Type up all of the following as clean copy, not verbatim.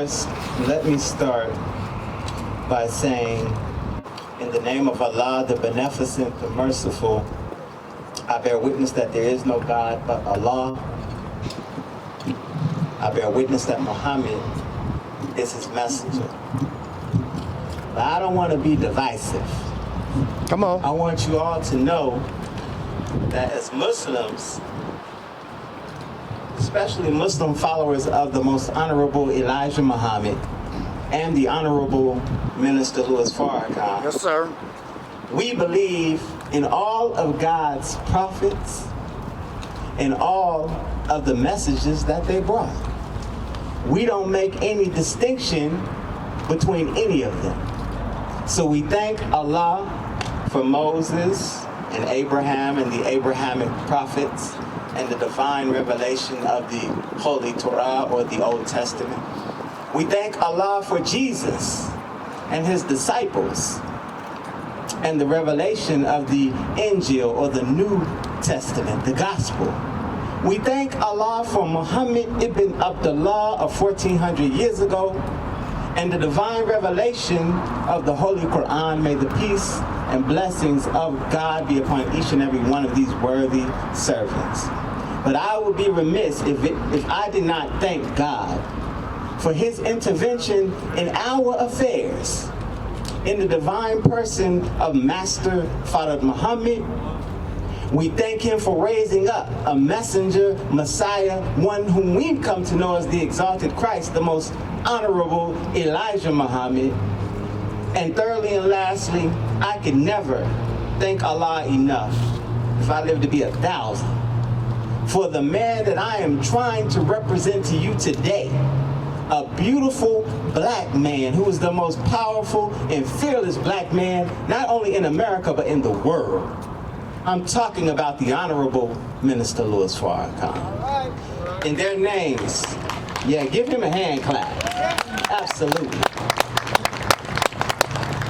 First, let me start by saying, in the name of Allah, the Beneficent, the Merciful, I bear witness that there is no God but Allah. I bear witness that Muhammad is his messenger. But I don't want to be divisive. Come on. I want you all to know that as Muslims, especially Muslim followers of the most honorable Elijah Muhammad and the honorable Minister Louis Farrakhan, Yes, sir. we believe in all of God's prophets and all of the messages that they brought. We don't make any distinction between any of them. So we thank Allah for Moses and Abraham and the Abrahamic prophets and the divine revelation of the Holy Torah or the Old Testament. We thank Allah for Jesus and his disciples and the revelation of the Injil or the New Testament, the Gospel. We thank Allah for Muhammad ibn Abdullah of 1400 years ago and the divine revelation of the Holy Quran. May the peace and blessings of God be upon each and every one of these worthy servants. But I would be remiss if I did not thank God for his intervention in our affairs in the divine person of Master Father Muhammad. We thank him for raising up a messenger, Messiah, one whom we've come to know as the exalted Christ, the most honorable Elijah Muhammad. And thirdly and lastly, I could never thank Allah enough, if I live to be 1,000, for the man that I am trying to represent to you today, a beautiful black man who is the most powerful and fearless black man, not only in America, but in the world. I'm talking about the Honorable Minister Louis Farrakhan. In their names, yeah, give him a hand clap. Absolutely.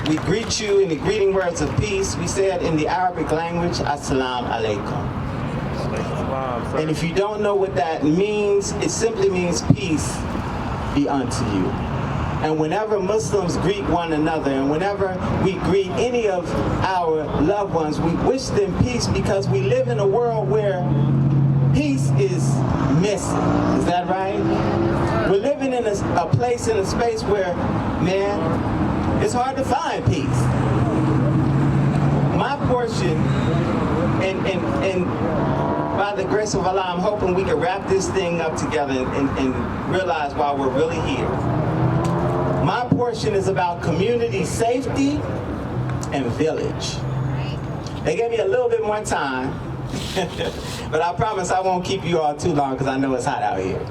We greet you in the greeting words of peace. We said in the Arabic language, Assalamu alaikum. And if you don't know what that means, it simply means peace be unto you. And whenever Muslims greet one another, and whenever we greet any of our loved ones, we wish them peace because we live in a world where peace is missing. Is that right? We're living in a place, in a space where, man, it's hard to find peace. My portion, and by the grace of Allah, I'm hoping we can wrap this thing up together and realize why we're really here. My portion is about community safety and village. They gave me a little bit more time, but I promise I won't keep you all too long because I know it's hot out here.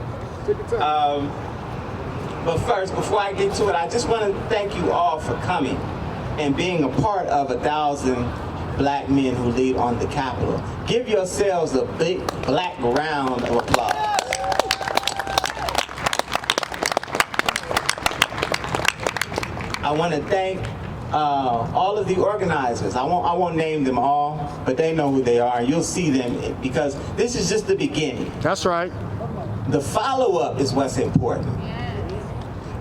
But first, before I get to it, I just want to thank you all for coming and being a part of 1,000 black men who lead on the Capitol. Give yourselves a big black round of applause. I want to thank all of the organizers. I won't name them all, but they know who they are. You'll see them because this is just the beginning. That's right. The follow-up is what's important.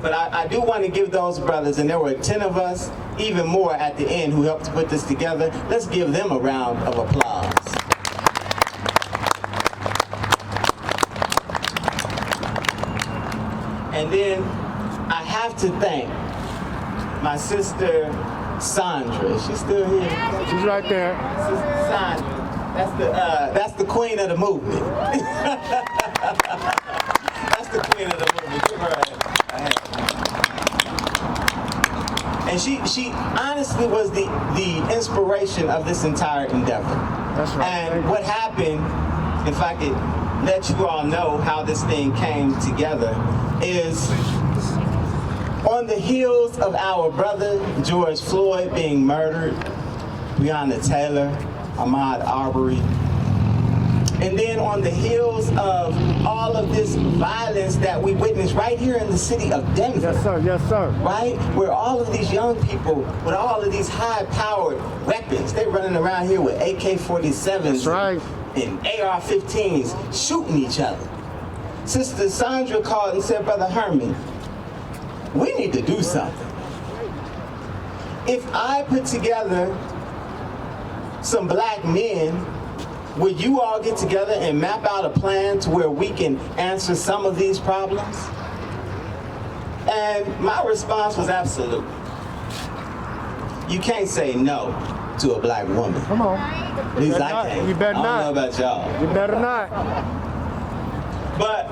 But I do want to give those brothers, and there were 10 of us, even more at the end, who helped to put this together. Let's give them a round of applause. And then I have to thank my sister Sandra. Is she still here? She's right there. Sister Sandra. That's the queen of the movement. That's the queen of the movement. Give her a hand. And she honestly was the inspiration of this entire endeavor. That's right. And what happened, if I could let you all know how this thing came together, is on the heels of our brother George Floyd being murdered, Breonna Taylor, Ahmaud Arbery, and then on the heels of all of this violence that we witnessed right here in the city of Denver. Yes, sir. Yes, sir. Right? Where all of these young people with all of these high-powered weapons, they're running around here with AK-47s. That's right. And AR-15s shooting each other. Sister Sandra called and said, Brother Herman, we need to do something. If I put together some black men, would you all get together and map out a plan to where we can answer some of these problems? And my response was absolute. You can't say no to a black woman. Come on. At least I can't. You better I not. don't know about y'all. You better not. But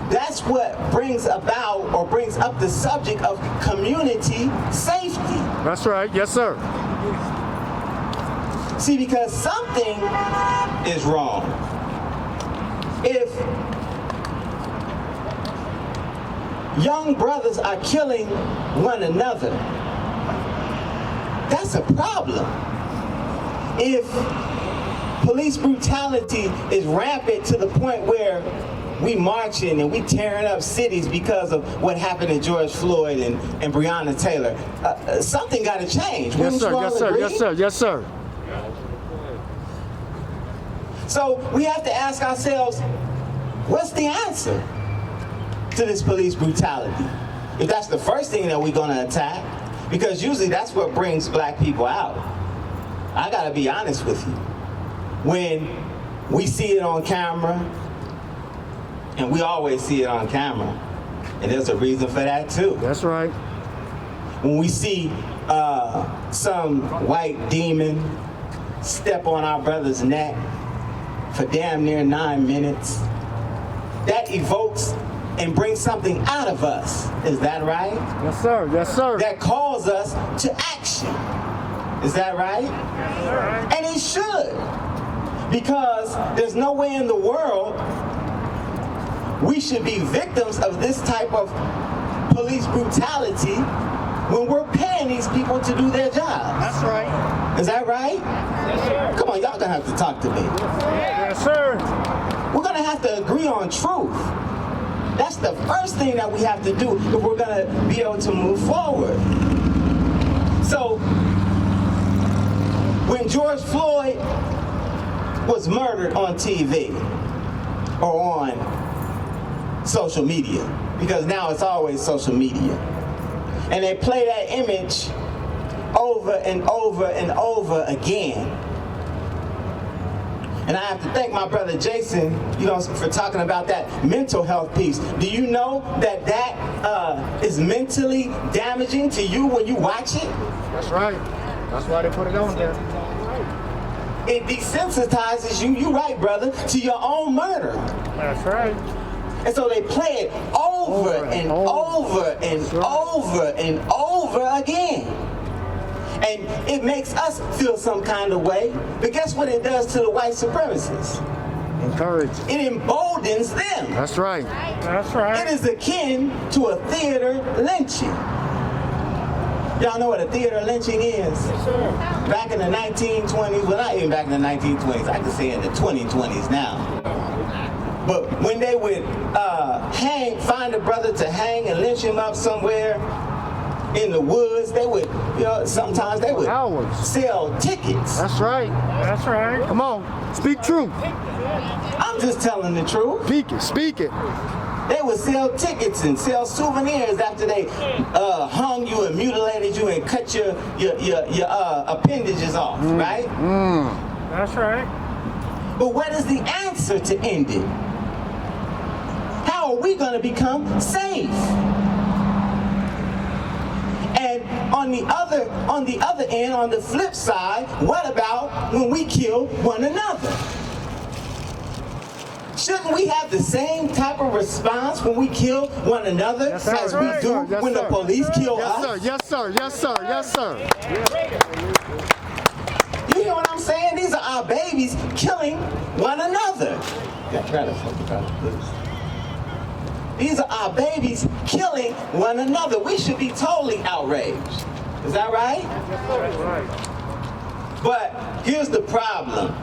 that's what brings about or brings up the subject of community safety. That's right. Yes, sir. See, because something is wrong. If young brothers are killing one another, that's a problem. If police brutality is rampant to the point where we marching and we tearing up cities because of what happened to George Floyd and Breonna Taylor, something got to change. Yes, sir. You all Yes, sir. agree? Yes, sir. Yes, sir. So we have to ask ourselves, what's the answer to this police brutality? If that's the first thing that we're going to attack, because usually that's what brings black people out. I got to be honest with you. When we see it on camera, and we always see it on camera, and there's a reason for that too. That's right. When we see some white demon step on our brother's neck for damn near 9 minutes, that evokes and brings something out of us. Is that right? Yes, sir. Yes, sir. That calls us to action. Is that right? And it should. Because there's no way in the world we should be victims of this type of police brutality when we're paying these people to do their jobs. That's right. Is that right? Yes, sir. Come on, y'all gonna have to talk to me. Yes, sir. We're gonna have to agree on truth. That's the first thing that we have to do if we're gonna be able to move forward. So, when George Floyd was murdered on TV or on social media, because now it's always social media, and they play that image over and over and over again. And I have to thank my brother Jason, for talking about that mental health piece. Do you know that that is mentally damaging to you when you watch it? That's right. That's why they put it on there. It desensitizes you, you right, brother, to your own murder. That's right. And so they play it over and over and over and over again. And it makes us feel some kind of way. But guess what it does to the white supremacists? Encourage. It emboldens them. That's right. That's right. It is akin to a theater lynching. Y'all know what a theater lynching is? Yes, sir. Back in the 1920s, well, not even back in the 1920s, I can say in the 2020s now. But when they would find a brother to hang and lynch him up somewhere in the woods, they would, sometimes they would sell tickets. That's right. That's right. Come on. Speak truth. I'm just telling the truth. Speak it. Speak it. They would sell tickets and sell souvenirs after they hung you and mutilated you and cut your appendages off, right? That's right. But what is the answer to end it? How are we going to become safe? And on the other end, on the flip side, what about when we kill one another? Shouldn't we have the same type of response when we kill one another as we do when the police kill us? Yes, sir. Yes, sir. Yes, sir. Yes, sir. You hear what I'm saying? These are our babies killing one another. These are our babies killing one another. We should be totally outraged. Is that right? Yes, sir. That's right. But here's the problem.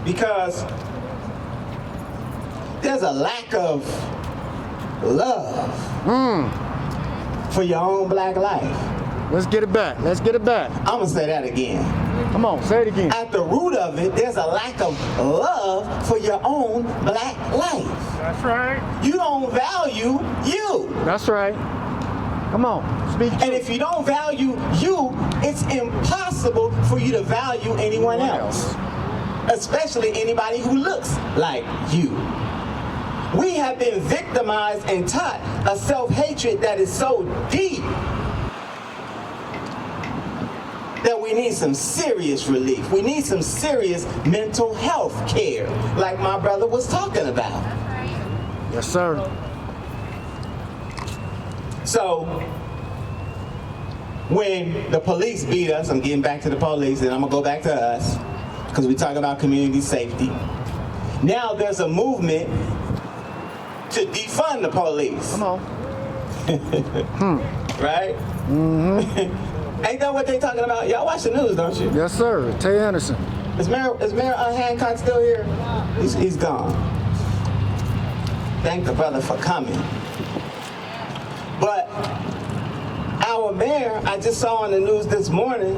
Because there's a lack of love for your own black life. Let's get it back. Let's get it back. I'm going to say that again. Come on, say it again. At the root of it, there's a lack of love for your own black life. That's right. You don't value you. That's right. Come on, speak. And if you don't value you, it's impossible for you to value anyone else, especially anybody who looks like you. We have been victimized and taught a self-hatred that is so deep that we need some serious relief. We need some serious mental health care, like my brother was talking about. Yes, sir. So, when the police beat us, I'm getting back to the police, and I'm gonna go back to us, because we're talking about community safety. Now there's a movement to defund the police. Come on. Right? Mm-hmm. Ain't that what they talking about? Y'all watch the news, don't you? Yes, sir. Tay Anderson. Is Mayor Hancock still here? He's gone. Thank the brother for coming. But our mayor, I just saw on the news this morning,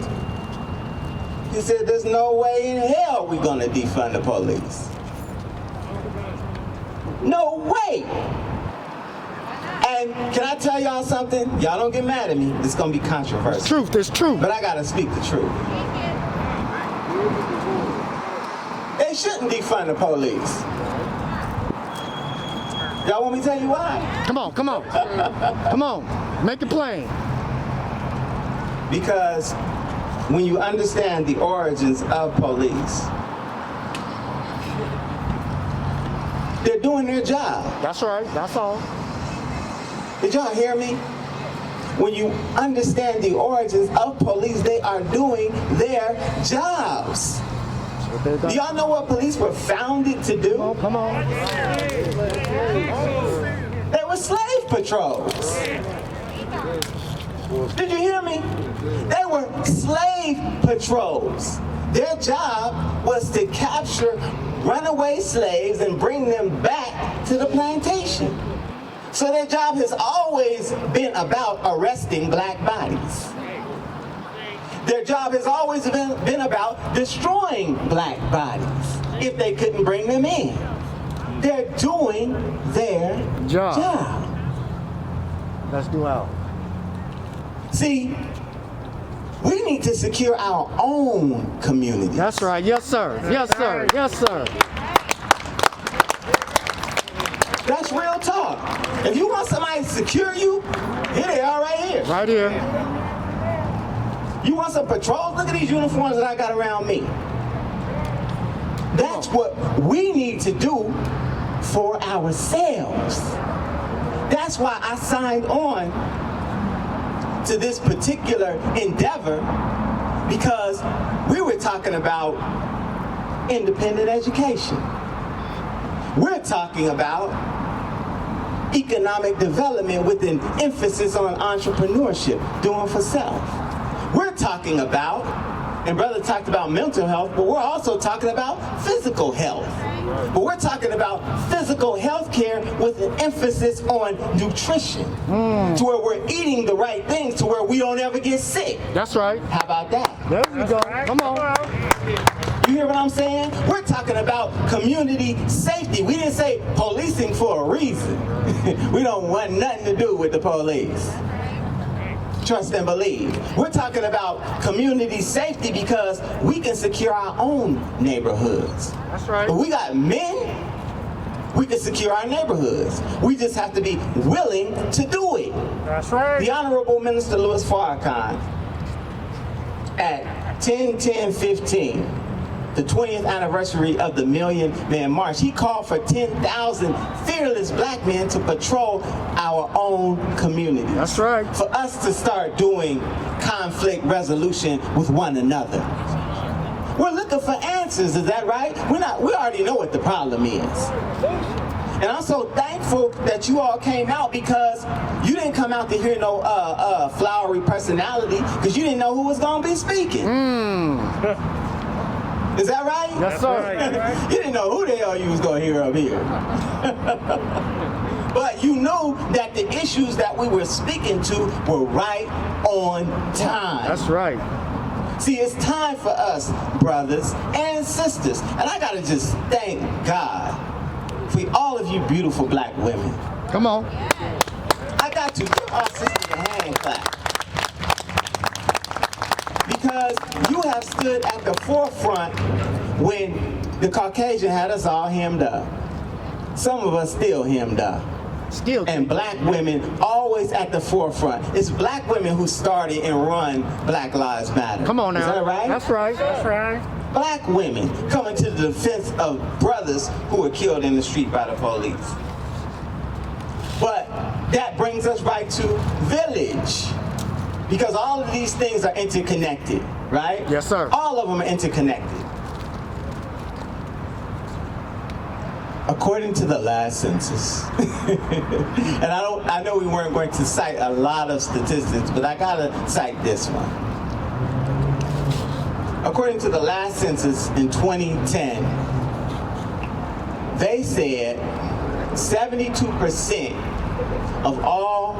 he said there's no way in hell we're gonna defund the police. No way! And can I tell y'all something? Y'all don't get mad at me. This is gonna be controversial. It's truth, it's true. But I gotta speak the truth. They shouldn't defund the police. Y'all want me to tell you why? Come on, come on. Come on, make it plain. Because when you understand the origins of police, they're doing their job. That's right, that's all. Did y'all hear me? When you understand the origins of police, they are doing their jobs. Do y'all know what police were founded to do? Come on. They were slave patrols. Did you hear me? They were slave patrols. Their job was to capture runaway slaves and bring them back to the plantation. So their job has always been about arresting black bodies. Their job has always been about destroying black bodies if they couldn't bring them in. They're doing their job. Let's do out. See, we need to secure our own community. That's right. Yes, sir. Yes, sir. Yes, sir. That's real talk. If you want somebody to secure you, here they are right here. Right here. You want some patrols? Look at these uniforms that I got around me. That's what we need to do for ourselves. That's why I signed on to this particular endeavor, because we were talking about independent education. We're talking about economic development with an emphasis on entrepreneurship, doing for self. We're talking about, and brother talked about mental health, but we're also talking about physical health. But we're talking about physical health care with an emphasis on nutrition, to where we're eating the right things to where we don't ever get sick. That's right. How about that? There we go. Come on. You hear what I'm saying? We're talking about community safety. We didn't say policing for a reason. We don't want nothing to do with the police. Trust and believe. We're talking about community safety because we can secure our own neighborhoods. That's right. But we got men, we can secure our neighborhoods. We just have to be willing to do it. That's right. The Honorable Minister Louis Farrakhan, at 10/10/15, the 20th anniversary of the Million Man March, he called for 10,000 fearless black men to patrol our own community. That's right. For us to start doing conflict resolution with one another. We're looking for answers, is that right? We already know what the problem is. And I'm so thankful that you all came out, because you didn't come out to hear no flowery personality, because you didn't know who was going to be speaking. Is that right? Yes, sir. You didn't know who the hell you was going to hear up here. But you knew that the issues that we were speaking to were right on time. That's right. See, it's time for us, brothers and sisters, and I gotta just thank God for all of you beautiful black women. Come on. I got to give our sisters a hand clap. Because you have stood at the forefront when the Caucasian had us all hemmed up. Some of us still hemmed up. Still. And black women always at the forefront. It's black women who started and run Black Lives Matter. Come on now. Is that right? That's right. That's right. Black women coming to the defense of brothers who were killed in the street by the police. But that brings us right to village. Because all of these things are interconnected, right? Yes, sir. All of them are interconnected. According to the last census, and I know we weren't going to cite a lot of statistics, but I gotta cite this one. According to the last census in 2010, they said 72% of all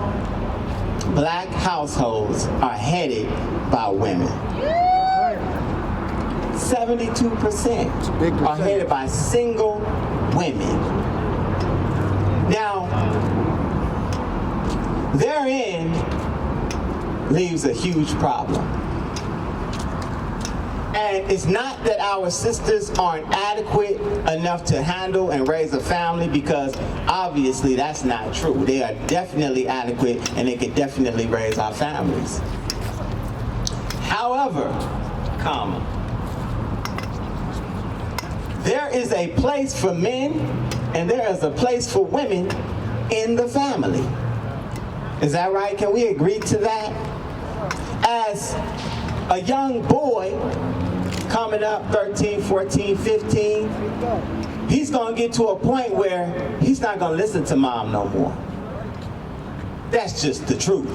black households are headed by women. 72% are headed by single women. Now, therein leaves a huge problem. And it's not that our sisters aren't adequate enough to handle and raise a family, because obviously that's not true. They are definitely adequate and they can definitely raise our families. However, there is a place for men and there is a place for women in the family. Is that right? Can we agree to that? As a young boy coming up 13, 14, 15, he's going to get to a point where he's not going to listen to mom no more. That's just the truth.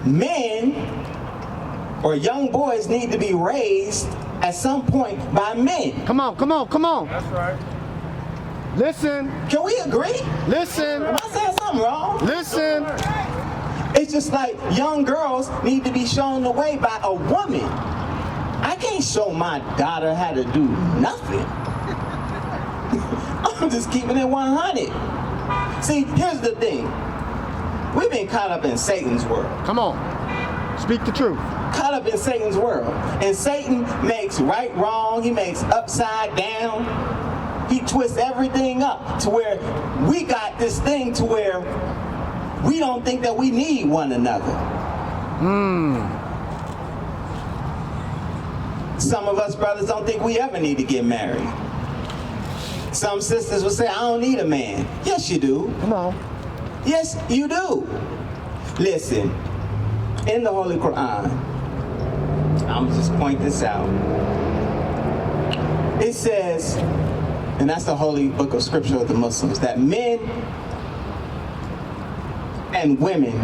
Men or young boys need to be raised at some point by men. Come on, come on, come on. That's right. Listen. Can we agree? Listen. Am I saying something wrong? Listen. It's just like young girls need to be shown the way by a woman. I can't show my daughter how to do nothing. I'm just keeping it 100. See, here's the thing. We've been caught up in Satan's world. Come on. Speak the truth. Caught up in Satan's world. And Satan makes right wrong. He makes upside down. He twists everything up to where we got this thing to where we don't think that we need one another. Some of us brothers don't think we ever need to get married. Some sisters will say, I don't need a man. Yes, you do. Come on. Yes, you do. Listen, in the Holy Quran, I'm just point this out. It says, and that's the holy book of scripture of the Muslims, that men and women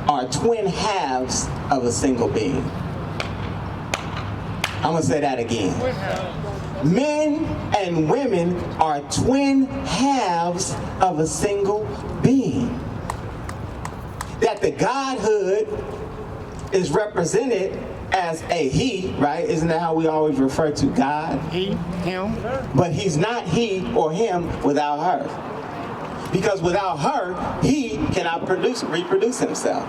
are twin halves of a single being. I'm gonna say that again. Men and women are twin halves of a single being. That the Godhood is represented as a he, right? Isn't that how we always refer to God? He, him. But he's not he or him without her. Because without her, he cannot reproduce himself.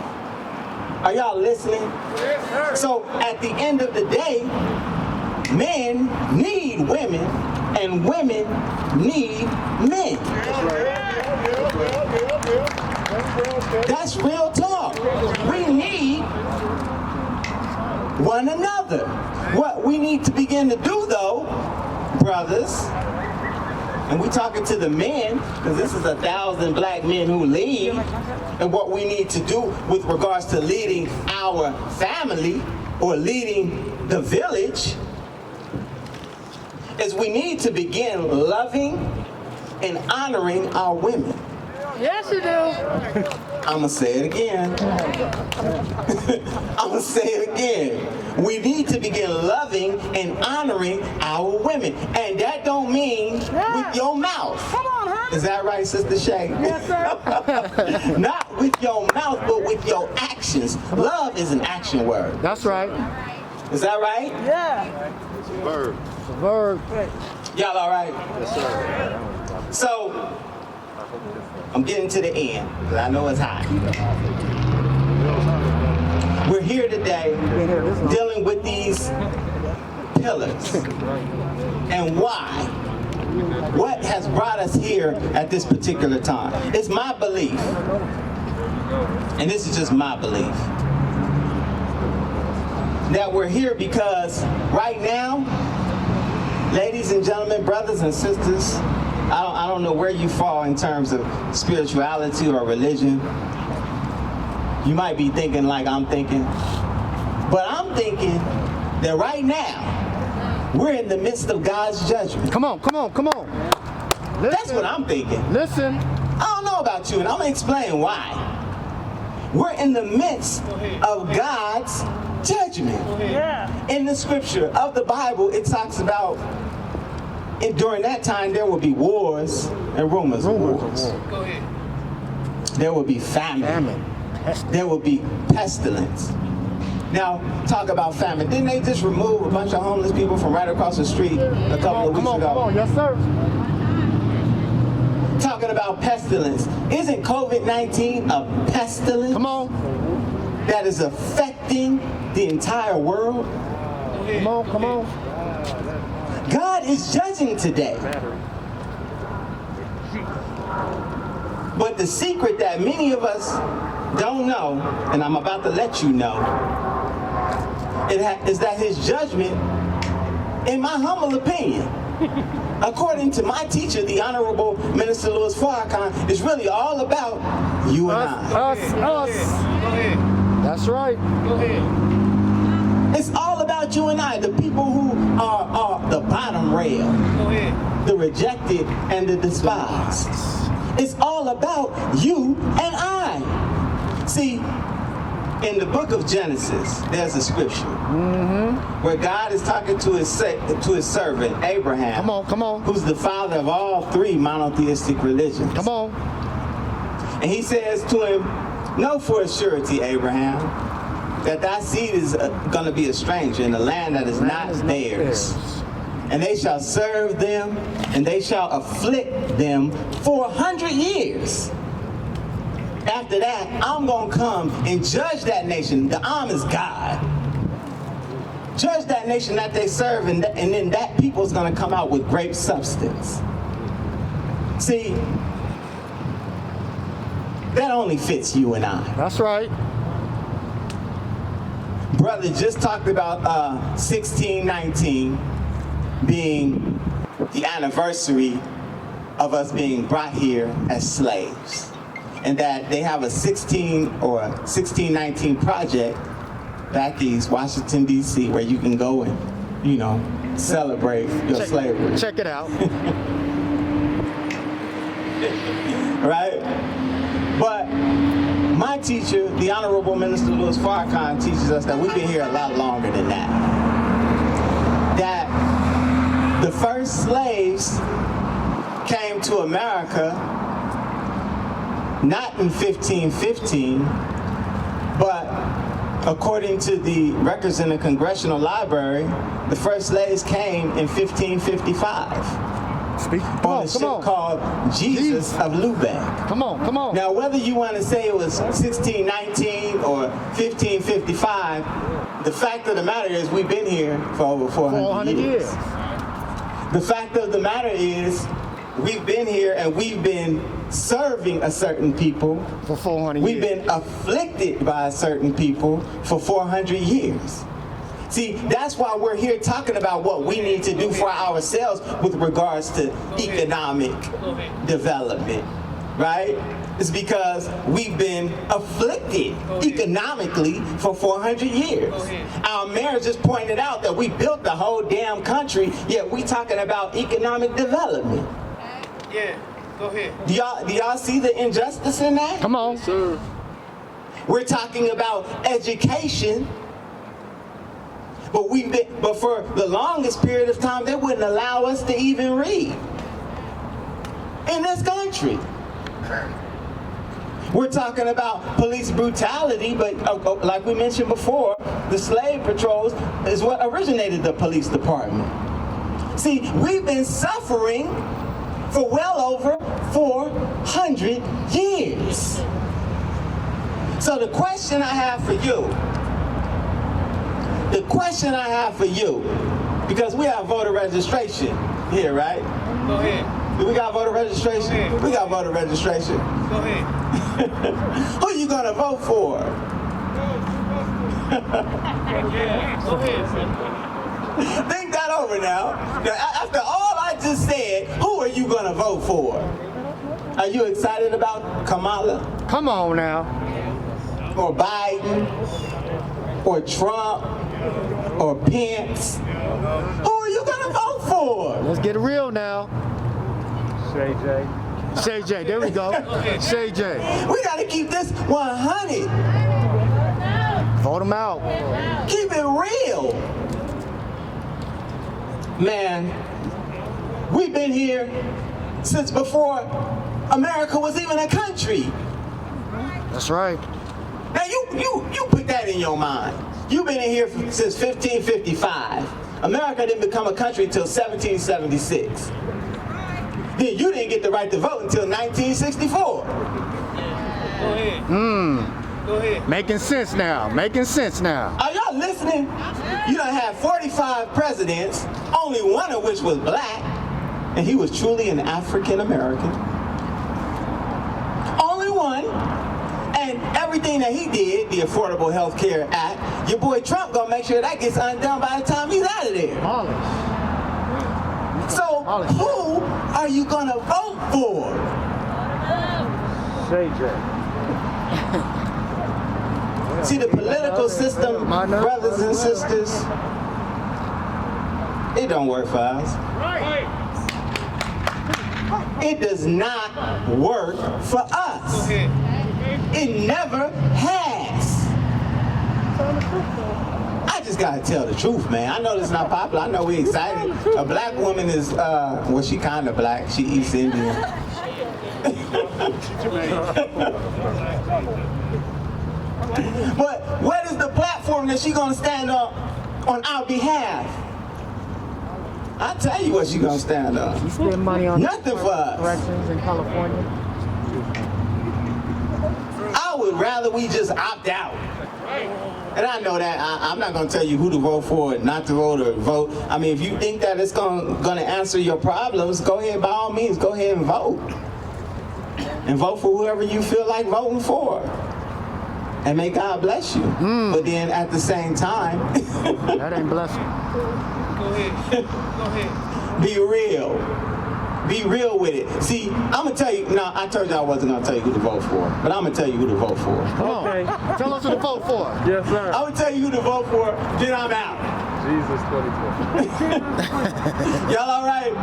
Are y'all listening? Yes, sir. So at the end of the day, men need women and women need men. That's real talk. We need one another. What we need to begin to do though, brothers, and we're talking to the men, because this is 1,000 black men who lead, and what we need to do with regards to leading our family or leading the village is we need to begin loving and honoring our women. Yes, you do. I'm gonna say it again. I'm gonna say it again. We need to begin loving and honoring our women. And that don't mean with your mouth. Come on, huh? Is that right, Sister Shay? Yes, sir. Not with your mouth, but with your actions. Love is an action word. That's right. Is that right? Yeah. Verb. It's a verb. Y'all all right? Yes, sir. So, I'm getting to the end, because I know it's hot. We're here today dealing with these pillars. And why? What has brought us here at this particular time? It's my belief, and this is just my belief, that we're here because right now, ladies and gentlemen, brothers and sisters, I don't know where you fall in terms of spirituality or religion. You might be thinking like I'm thinking, but I'm thinking that right now, we're in the midst of God's judgment. Come on, come on, come on. Listen. That's what I'm thinking. Listen. I don't know about you, and I'm gonna explain why. We're in the midst of God's judgment. Yeah. In the scripture of the Bible, it talks about during that time there will be wars and rumors of wars. Go ahead. There will be famine. There will be pestilence. Now, talk about famine. Didn't they just remove a bunch of homeless people from right across the street a couple of weeks ago? Come on, yes, sir. Talking about pestilence. Isn't COVID-19 a pestilence? Come on. That is affecting the entire world? Come on, come on. God is judging today. But the secret that many of us don't know, and I'm about to let you know, is that his judgment, in my humble opinion, according to my teacher, the Honorable Minister Louis Farrakhan, is really all about you and I. Us. Go ahead. That's right. Go ahead. It's all about you and I, the people who are the bottom rail, Go ahead. the rejected and the despised. It's all about you and I. See, in the book of Genesis, there's a scripture where God is talking to his servant, Abraham. Come on, come on. Who's the father of all three monotheistic religions. Come on. And he says to him, know for a surety, Abraham, that thy seed is going to be a stranger in a land that is not theirs. And they shall serve them, and they shall afflict them for 100 years. After that, I'm going to come and judge that nation. The is God. Judge that nation that they serve, and then that people is going to come out with great substance. See, that only fits you and I. That's right. Brother just talked about 1619 being the anniversary of us being brought here as slaves. And that they have a 1619 project back east, Washington, D.C., where you can go and, celebrate your slavery. Check it out. Right? But my teacher, the Honorable Minister Louis Farrakhan, teaches us that we've been here a lot longer than that. That the first slaves came to America not in 1515, but according to the records in the Congressional Library, the first slaves came in 1555 on a ship called Jesus of Lubeck. Come on, come on. Now, whether you want to say it was 1619 or 1555, the fact of the matter is we've been here for over 400 years. The fact of the matter is we've been here and we've been serving a certain people for 400 We've years. been afflicted by a certain people for 400 years. See, that's why we're here talking about what we need to do for ourselves with regards to economic development, right? It's because we've been afflicted economically for 400 years. Our mayor just pointed out that we built the whole damn country, yet we talking about economic development. Yeah. Go ahead. Do y'all see the injustice in that? Come on. Sir. We're talking about education, but for the longest period of time, they wouldn't allow us to even read in this country. We're talking about police brutality, but like we mentioned before, the slave patrols is what originated the police department. See, we've been suffering for well over 400 years. So the question I have for you, because we have voter registration here, right? Go ahead. We got voter registration? Okay. We got voter registration. Go ahead. Who you gonna vote for? Yeah. Go ahead. Think that over now. Now, after all I just said, who are you gonna vote for? Are you excited about Kamala? Come on now. Or Biden? Or Trump? Or Pence? Who are you gonna vote for? Let's get it real now. Shay J. Shay J, there we go. Shay J. We gotta keep this 100. Vote him out. Keep it real. Man, we've been here since before America was even a country. That's right. Now you put that in your mind. You've been in here since 1555. America didn't become a country until 1776. Then you didn't get the right to vote until 1964. Go ahead. Go ahead. Making sense now. Making sense now. Are y'all listening? You done had 45 presidents, only one of which was black, and he was truly an African American. Only one. And everything that he did, the Affordable Health Care Act, your boy Trump gonna make sure that gets undone by the time he's out of there. So who are you gonna vote for? Shay J. See, the political system, brothers and sisters, it don't work for us. It does not work for us. Go ahead. It never has. I just gotta tell the truth, man. I know this is not popular. I know we're excited. A black woman is, well, she kind of black. She East Indian. But what is the platform that she gonna stand on our behalf? I'll tell you what she gonna stand on. You spend money on Nothing for us. corrections in California. I would rather we just opt out. And I know that I'm not gonna tell you who to vote for, not to vote, or vote. I mean, if you think that it's gonna answer your problems, go ahead, by all means, go ahead and vote. And vote for whoever you feel like voting for. And may God bless you. But then at the same time, That ain't blessing. Go ahead. Go ahead. be real. Be real with it. See, I'm gonna tell you, no, I told you I wasn't gonna tell you who to vote for, but I'm gonna tell you who to vote for. Come on. Okay. Tell us who to vote for. Yes, sir. I'm gonna tell you who to vote for, then I'm out. Jesus 24. Y'all all right?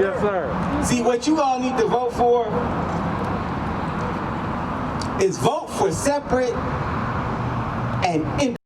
Yes, sir. See, what you all need to vote for is vote for separate and independent.